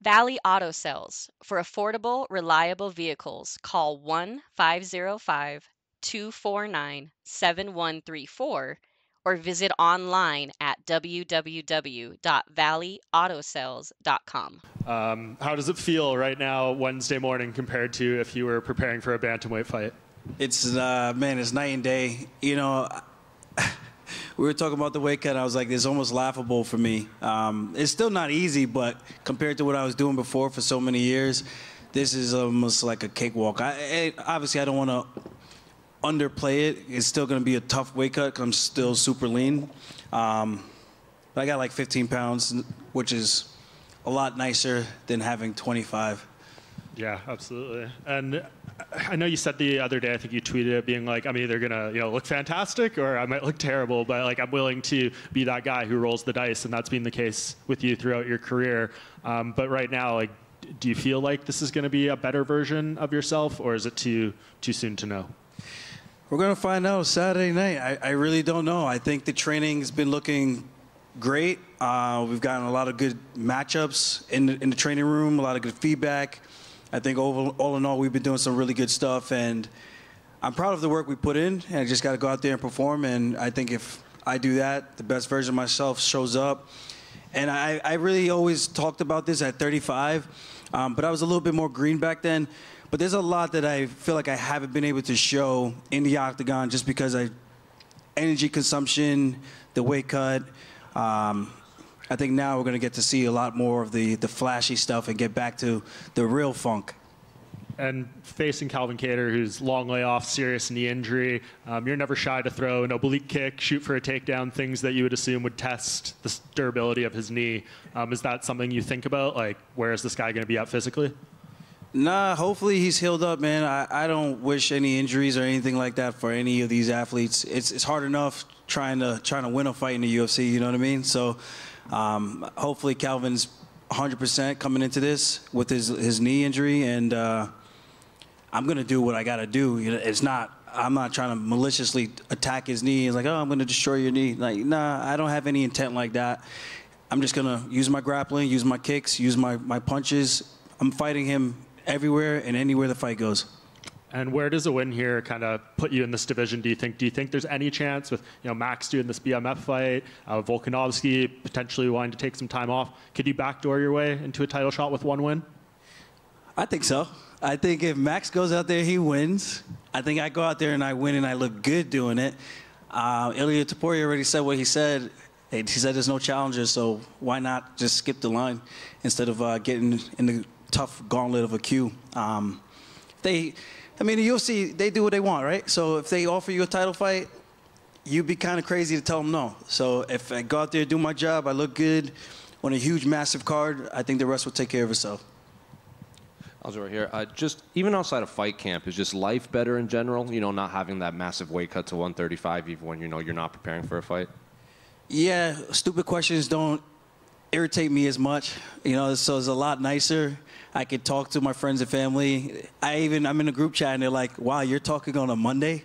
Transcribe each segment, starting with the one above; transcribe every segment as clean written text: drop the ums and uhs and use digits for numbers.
Valley Auto Sales. For affordable, reliable vehicles, call 1-505-249-7134 or visit online at www.valleyAutosales.com. How does it feel right now, Wednesday morning, compared to if you were preparing for a bantamweight fight? It's man, it's night and day. You know, we were talking about the weight cut. I was like, it's almost laughable for me. It's still not easy, but compared to what I was doing before for so many years, this is almost like a cakewalk. Obviously, I don't want to underplay it. It's still going to be a tough weight cut because I'm still super lean. But I got like 15 pounds, which is a lot nicer than having 25. Yeah, absolutely. And I know you said the other day, I think you tweeted it, being like, I'm either gonna, look fantastic or I might look terrible, but like I'm willing to be that guy who rolls the dice, and that's been the case with you throughout your career. But right now, like, do you feel like this is going to be a better version of yourself, or is it too soon to know? We're gonna find out Saturday night. I really don't know. I think the training's been looking great. We've gotten a lot of good matchups in the training room, a lot of good feedback. I think all in all, we've been doing some really good stuff, and I'm proud of the work we put in, and I just got to go out there and perform, and I think if I do that, the best version of myself shows up. And I really always talked about this at 35, but I was a little bit more green back then. But there's a lot that I feel like I haven't been able to show in the octagon just because energy consumption, the weight cut. I think now we're going to get to see a lot more of the flashy stuff and get back to the real funk. And facing Calvin Kattar, who's long layoff, serious knee injury, you're never shy to throw an oblique kick, shoot for a takedown, things that you would assume would test the durability of his knee. Is that something you think about? Like, where is this guy going to be at physically? Nah, hopefully he's healed up, man. I don't wish any injuries or anything like that for any of these athletes. It's hard enough trying to win a fight in the UFC, you know what I mean? So hopefully Calvin's 100% coming into this with his knee injury, and I'm gonna do what I gotta do. I'm not trying to maliciously attack his knee. It's like, oh, I'm gonna destroy your knee. Like, nah, I don't have any intent like that. I'm just gonna use my grappling, use my kicks, use my punches. I'm fighting him everywhere and anywhere the fight goes. And where does a win here kind of put you in this division, do you think? Do you think there's any chance with Max doing this BMF fight, Volkanovski potentially wanting to take some time off? Could you backdoor your way into a title shot with one win? I think so. I think if Max goes out there, he wins. I think I go out there and I win and I look good doing it. Ilya Topuria already said what he said. He said there's no challengers, so why not just skip the line instead of getting in the tough gauntlet of a queue. The UFC, they do what they want, right? So if they offer you a title fight, you'd be kind of crazy to tell them no. So if I go out there, do my job, I look good on a huge, massive card, I think the rest will take care of itself. Aljo here. Just even outside of fight camp, is just life better in general? Not having that massive weight cut to 135, even when you're not preparing for a fight. Yeah, stupid questions don't irritate me as much. So it's a lot nicer. I could talk to my friends and family. I'm in a group chat and they're like, "Wow, you're talking on a Monday?"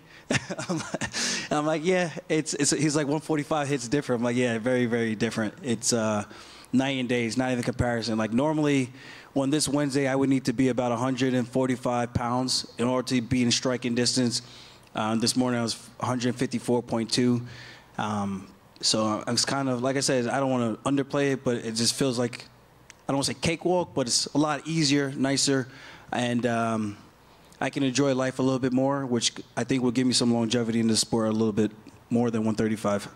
I'm like, "Yeah." He's like, 145 hits different. I'm like, "Yeah, very, very different." It's night and day. It's not even comparison. Like normally, on this Wednesday, I would need to be about 145 pounds in order to be in striking distance. This morning I was 154.2. So it's kind of, like I said, I don't want to underplay it, but it just feels like, I don't want to say cakewalk, but it's a lot easier, nicer, and I can enjoy life a little bit more, which I think will give me some longevity in the sport a little bit more than 135.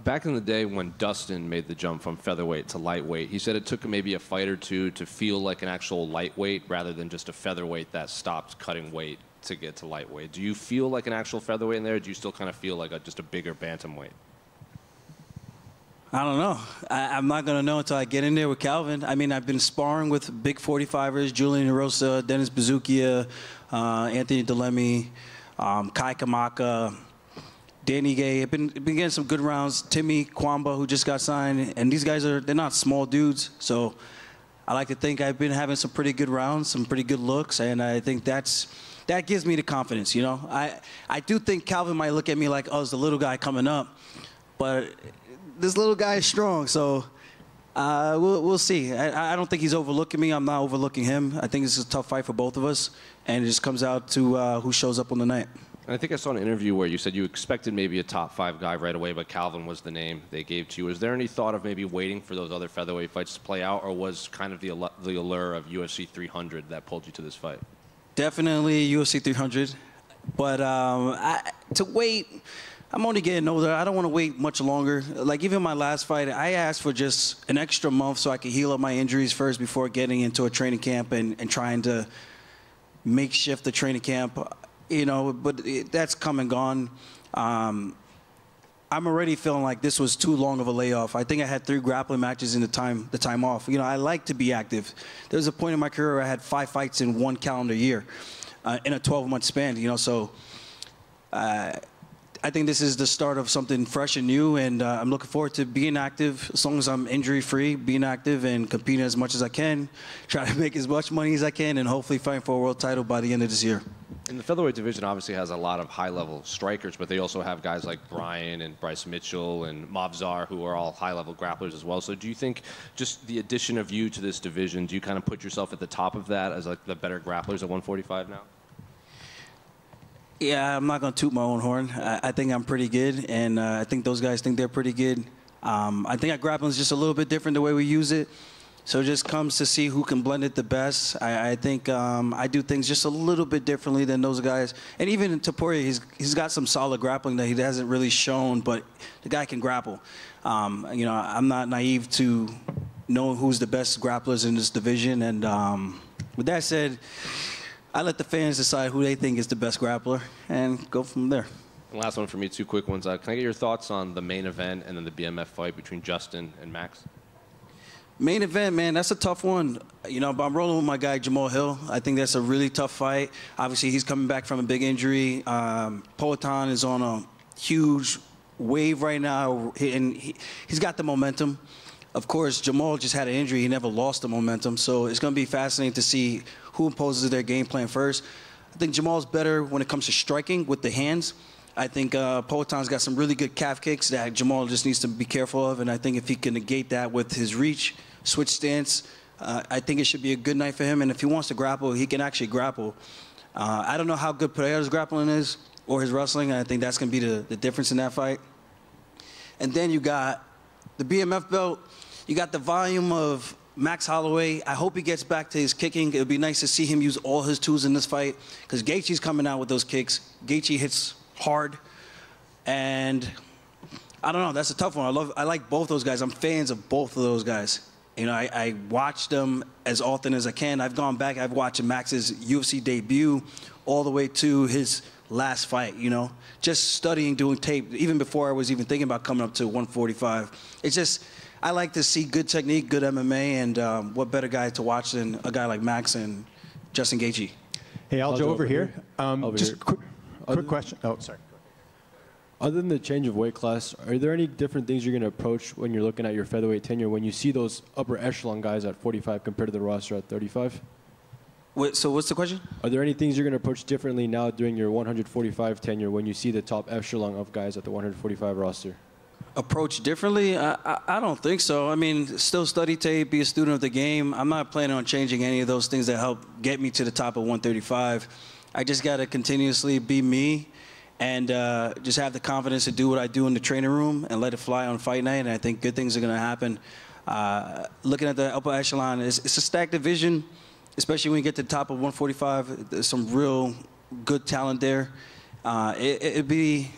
Back in the day when Dustin made the jump from featherweight to lightweight, he said it took him maybe a fight or two to feel like an actual lightweight rather than just a featherweight that stopped cutting weight to get to lightweight. Do you feel like an actual featherweight in there, or do you still kind of feel like just a bigger bantamweight? I don't know. I'm not going to know until I get in there with Calvin. I mean, I've been sparring with big 45ers, Julian Erosa, Dennis Bazookia, Anthony Delemy, Kai Kamaka, Danny Gay. I've been getting some good rounds. Timmy Kwamba, who just got signed. And these guys they're not small dudes. So I like to think I've been having some pretty good rounds, some pretty good looks. And I think that gives me the confidence, I do think Calvin might look at me like, oh, it's the little guy coming up. But this little guy is strong, so We'll see. I don't think he's overlooking me. I'm not overlooking him. I think it's a tough fight for both of us, and it just comes out to who shows up on the night. And I think I saw an interview where you said you expected maybe a top 5 guy right away, but Calvin was the name they gave to you. Is there any thought of maybe waiting for those other featherweight fights to play out, or was kind of the allure of UFC 300 that pulled you to this fight? Definitely UFC 300, but to wait, I'm only getting older. I don't want to wait much longer. Like even my last fight, I asked for just an extra month so I could heal up my injuries first before getting into a training camp and trying to makeshift the training camp. You know, but that's come and gone. I'm already feeling like this was too long of a layoff. I think I had 3 grappling matches in the time off. You know, I like to be active. There was a point in my career where I had 5 fights in 1 calendar year in a 12-month span, you know, so I think this is the start of something fresh and new, and I'm looking forward to being active as long as I'm injury-free, being active and competing as much as I can, try to make as much money as I can, and hopefully fighting for a world title by the end of this year. And the featherweight division obviously has a lot of high-level strikers, but they also have guys like Brian and Bryce Mitchell and Mavzar, who are all high-level grapplers as well. So do you think just the addition of you to this division, do you kind of put yourself at the top of that as like the better grapplers at 145 now? Yeah, I'm not going to toot my own horn. I think I'm pretty good, and I think those guys think they're pretty good. I think our grappling is just a little bit different the way we use it. So it just comes to see who can blend it the best. I think I do things just a little bit differently than those guys. And even in Topuria, he's got some solid grappling that he hasn't really shown, but the guy can grapple. You know, I'm not naive to knowing who's the best grapplers in this division. And with that said, I let the fans decide who they think is the best grappler and go from there. And last one for me, 2 quick ones. Can I get your thoughts on the main event and then the BMF fight between Justin and Max? Main event, man, that's a tough one. You know, but I'm rolling with my guy, Jamal Hill. I think that's a really tough fight. Obviously, he's coming back from a big injury. Poatan is on a huge wave right now, and he's got the momentum. Of course, Jamal just had an injury. He never lost the momentum. So it's going to be fascinating to see who imposes their game plan first. I think Jamal's better when it comes to striking with the hands. I think Poatan's got some really good calf kicks that Jamal just needs to be careful of. And I think if he can negate that with his reach, switch stance, I think it should be a good night for him. And if he wants to grapple, he can actually grapple. I don't know how good Pereira's grappling is or his wrestling. I think that's going to be the difference in that fight. And then you got the BMF belt. You got the volume of Max Holloway. I hope he gets back to his kicking. It would be nice to see him use all his tools in this fight because Gaethje's coming out with those kicks. Gaethje hits hard. And I don't know. That's a tough one. I like both those guys. I'm fans of both of those guys. You know, I watch them as often as I can. I've gone back. I've watched Max's UFC debut all the way to his last fight, you know, just studying, doing tape, even before I was even thinking about coming up to 145. It's just, I like to see good technique, good MMA, and what better guy to watch than a guy like Max and Justin Gaethje. Hey, Aljo, over here. Just here. Quick question. Oh, sorry. Other than the change of weight class, are there any different things you're going to approach when you're looking at your featherweight tenure when you see those upper echelon guys at 45 compared to the roster at 35? So what's the question? Are there any things you're going to approach differently now during your 145 tenure when you see the top echelon of guys at the 145 roster? Approach differently? I don't think so. I mean, still study tape, be a student of the game. I'm not planning on changing any of those things that help get me to the top of 135. I just got to continuously be me and just have the confidence to do what I do in the training room and let it fly on fight night, and I think good things are going to happen. Looking at the upper echelon, it's a stacked division, especially when you get to the top of 145. There's some real good talent there. It'd be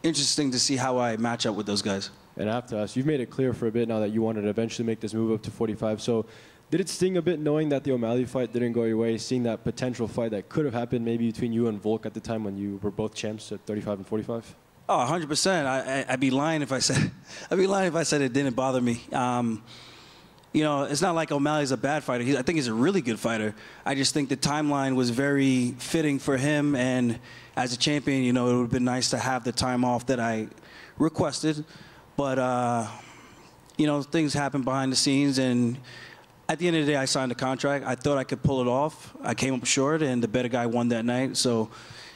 interesting to see how I match up with those guys. And I have to ask, you've made it clear for a bit now that you wanted to eventually make this move up to 45. So did it sting a bit knowing that the O'Malley fight didn't go your way, seeing that potential fight that could have happened maybe between you and Volk at the time when you were both champs at 35 and 45? Oh, 100%. I'd be lying if I said it didn't bother me. You know, it's not like O'Malley's a bad fighter. I think he's a really good fighter. I just think the timeline was very fitting for him, and as a champion, you know, it would have been nice to have the time off that I requested. But, you know, things happen behind the scenes, and at the end of the day, I signed a contract. I thought I could pull it off. I came up short, and the better guy won that night. So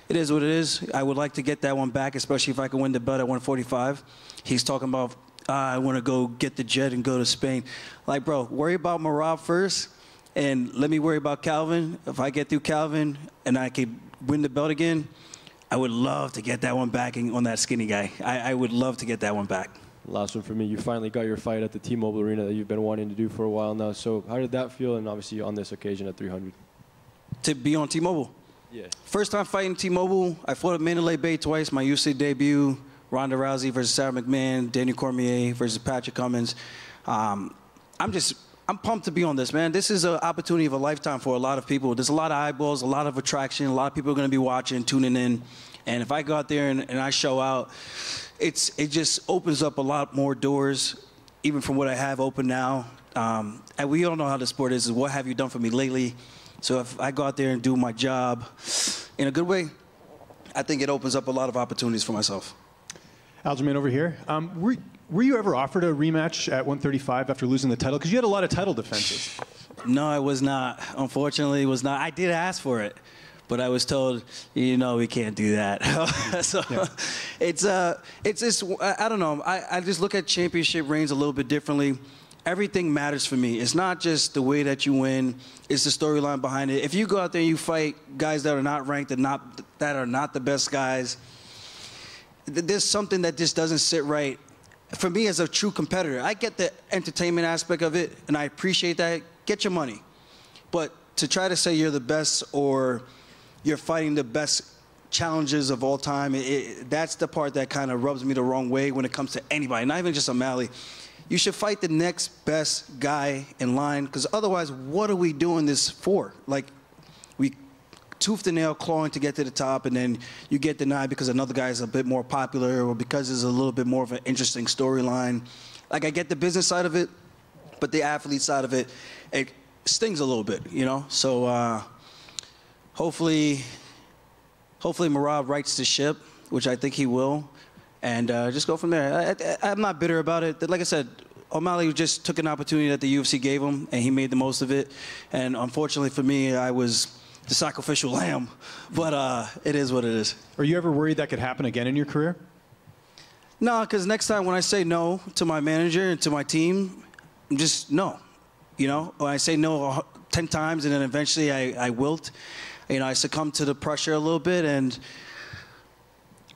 it is what it is. I would like to get that one back, especially if I can win the belt at 145. He's talking about I want to go get the jet and go to Spain. Like, bro, worry about Merab first, and let me worry about Calvin. If I get through Calvin and I can win the belt again, I would love to get that one back on that skinny guy. I would love to get that one back. Last one for me. You finally got your fight at the T-Mobile Arena that you've been wanting to do for a while now. So how did that feel, and obviously on this occasion at 300? To be on T-Mobile? Yeah. First time fighting T-Mobile. I fought at Mandalay Bay twice, my UFC debut. Ronda Rousey versus Sarah McMahon, Daniel Cormier versus Patrick Cummins. I'm pumped to be on this, man. This is an opportunity of a lifetime for a lot of people. There's a lot of eyeballs, a lot of attraction. A lot of people are going to be watching, tuning in. And if I go out there and I show out, it just opens up a lot more doors, even from what I have open now. And we all know how the sport is what have you done for me lately? So if I go out there and do my job in a good way, I think it opens up a lot of opportunities for myself. Aljamain over here. Were you ever offered a rematch at 135 after losing the title? Because you had a lot of title defenses. No, I was not. Unfortunately, was not. I did ask for it, but I was told, you know, we can't do that. So yeah. It's just, I don't know. I just look at championship reigns a little bit differently. Everything matters for me. It's not just the way that you win. It's the storyline behind it. If you go out there and you fight guys that are not ranked and that are not the best guys, there's something that just doesn't sit right. For me as a true competitor, I get the entertainment aspect of it, and I appreciate that. Get your money. But to try to say you're the best or you're fighting the best challenges of all time, that's the part that kind of rubs me the wrong way when it comes to anybody, not even just O'Malley. You should fight the next best guy in line, because otherwise, what are we doing this for? Like, we tooth and nail clawing to get to the top, and then you get denied because another guy is a bit more popular or because there's a little bit more of an interesting storyline. Like, I get the business side of it, but the athlete side of it, it stings a little bit, you know? So hopefully Merab rights the ship, which I think he will, and just go from there. I'm not bitter about it. Like I said, O'Malley just took an opportunity that the UFC gave him, and he made the most of it. And unfortunately for me, I was the sacrificial lamb, but it is what it is. Are you ever worried that could happen again in your career? No, because next time when I say no to my manager and to my team, I'm just no. You know, when I say no 10 times and then eventually I wilt, you know, I succumb to the pressure a little bit, and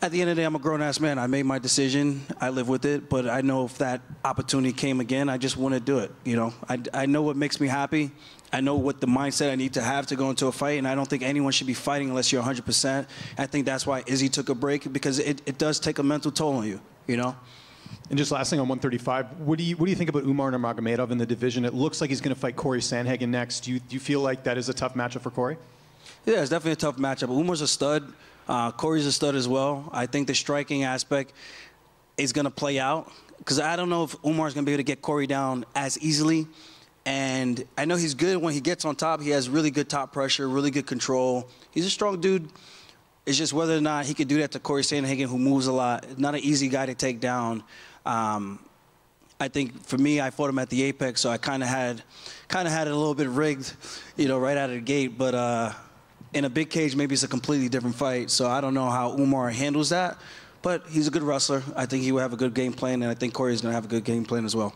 at the end of the day, I'm a grown-ass man. I made my decision. I live with it, but I know if that opportunity came again, I just want to do it, you know. I know what makes me happy. I know what the mindset I need to have to go into a fight, and I don't think anyone should be fighting unless you're 100%. I think that's why Izzy took a break, because it does take a mental toll on you, you know. And just last thing on 135, what do you think about Umar Nurmagomedov in the division? It looks like he's going to fight Corey Sandhagen next. Do you feel like that is a tough matchup for Corey? Yeah, it's definitely a tough matchup. Umar's a stud. Corey's a stud as well. I think the striking aspect is going to play out, because I don't know if Umar's going to be able to get Corey down as easily. And I know he's good when he gets on top. He has really good top pressure, really good control. He's a strong dude. It's just whether or not he could do that to Corey Sandhagen, who moves a lot. Not an easy guy to take down. I think for me, I fought him at the Apex, so I kind of had it a little bit rigged, you know, right out of the gate. But in a big cage, maybe it's a completely different fight. So I don't know how Umar handles that. But he's a good wrestler. I think he will have a good game plan, and I think Corey's going to have a good game plan as well.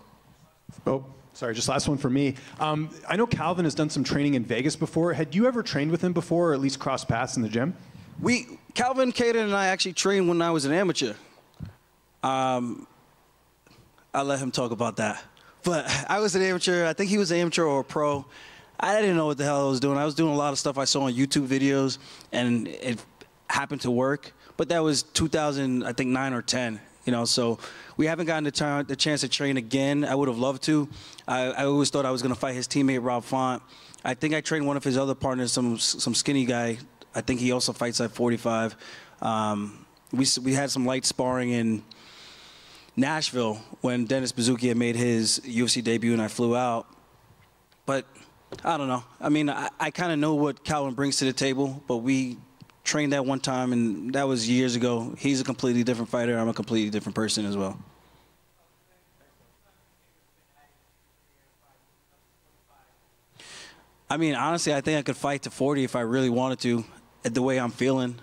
Oh, sorry, just last one for me. I know Calvin has done some training in Vegas before. Had you ever trained with him before, or at least crossed paths in the gym? Calvin Kattar and I actually trained when I was an amateur. I'll let him talk about that. But I was an amateur. I think he was an amateur or a pro. I didn't know what the hell I was doing. I was doing a lot of stuff I saw on YouTube videos, and it happened to work. But that was 2009 or 10, you know. So we haven't gotten the chance to train again. I would have loved to. I always thought I was going to fight his teammate, Rob Font. I think I trained one of his other partners, some skinny guy. I think he also fights at 45. We had some light sparring in Nashville when Dennis Bazooki had made his UFC debut and I flew out. But I don't know. I mean, I kind of know what Calvin brings to the table, but we trained that one time, and that was years ago. He's a completely different fighter. I'm a completely different person as well. I mean, honestly, I think I could fight to 40 if I really wanted to, the way I'm feeling.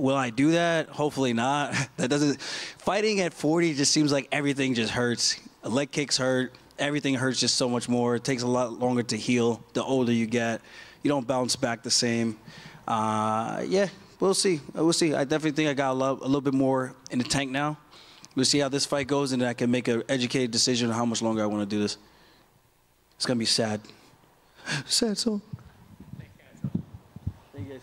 Will I do that? Hopefully not. That doesn't. Fighting at 40 just seems like everything just hurts. Leg kicks hurt. Everything hurts just so much more. It takes a lot longer to heal the older you get. You don't bounce back the same. Yeah, we'll see. We'll see. I definitely think I got a little bit more in the tank now. We'll see how this fight goes, and then I can make an educated decision on how much longer I want to do this. It's gonna be sad. Sad song. Thank you guys.